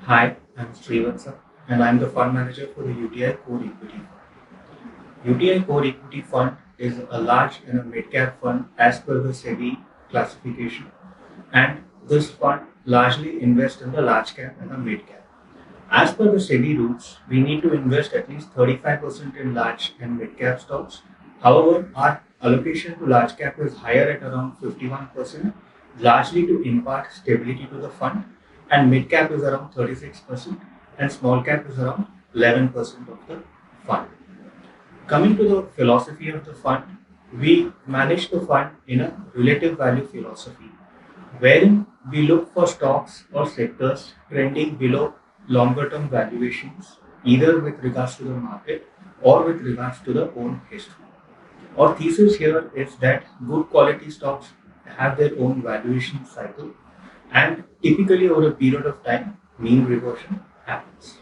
Hi, I'm Srivatsa, and I'm the fund manager for the UTI Core Equity Fund. UTI Core Equity Fund is a large and a mid-cap fund as per the SEBI classification, and this fund largely invests in the large cap and the mid-cap. As per the SEBI rules, we need to invest at least 35% in large and mid-cap stocks. However, our allocation to large cap is higher at around 51%, largely to impart stability to the fund, and mid-cap is around 36%, and small cap is around 11% of the fund. Coming to the philosophy of the fund, we manage the fund in a relative value philosophy, wherein we look for stocks or sectors trending below longer term valuations, either with regards to the market or with regards to the own history. Our thesis here is that good quality stocks have their own valuation cycle, and typically over a period of time, mean reversion happens.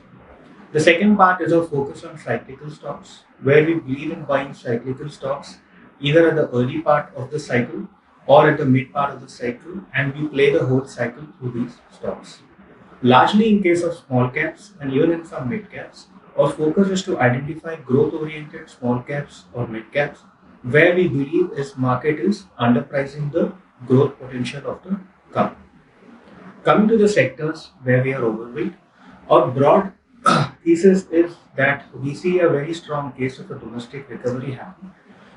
The second part is our focus on cyclical stocks, where we believe in buying cyclical stocks either at the early part of the cycle or at the mid part of the cycle, and we play the whole cycle through these stocks. Largely in case of small caps and even in some mid caps, our focus is to identify growth oriented small caps or mid caps where we believe is market is underpricing the growth potential of the company. Coming to the sectors where we are overweight, our broad thesis is that we see a very strong case of a domestic recovery happening,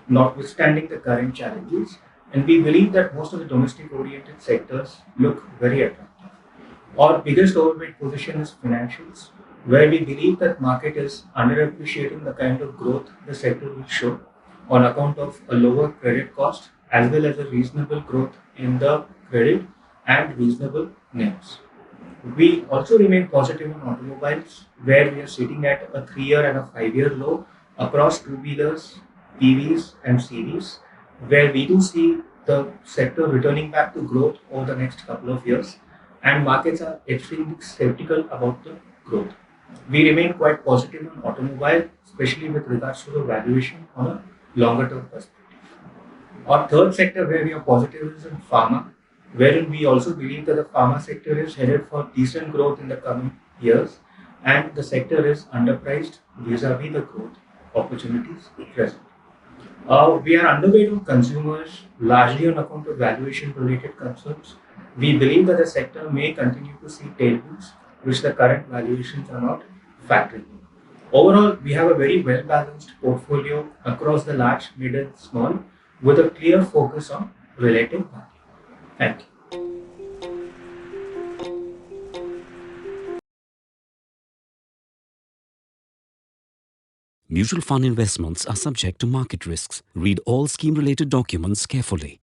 notwithstanding the current challenges, and we believe that most of the domestic oriented sectors look very attractive. Our biggest overweight position is financials, where we believe that market is underappreciating the kind of growth the sector will show on account of a lower credit cost as well as a reasonable growth in the credit and reasonable NIMs. We also remain positive on automobiles, where we are sitting at a 3-year and a 5-year low across two-wheelers, PVs, and CVs, where we do see the sector returning back to growth over the next couple of years, and markets are extremely skeptical about the growth. We remain quite positive on automobile, especially with regards to the valuation on a longer term perspective. Our third sector where we are positive is in pharma, wherein we also believe that the pharma sector is headed for decent growth in the coming years, and the sector is underpriced vis-a-vis the growth opportunities present. We are underweight on consumers largely on account of valuation related concerns. We believe that the sector may continue to see tailwinds, which the current valuations are not factoring in. Overall, we have a very well balanced portfolio across the large, mid, and small with a clear focus on relative value. Thank you. Mutual fund investments are subject to market risks. Read all scheme-related documents carefully.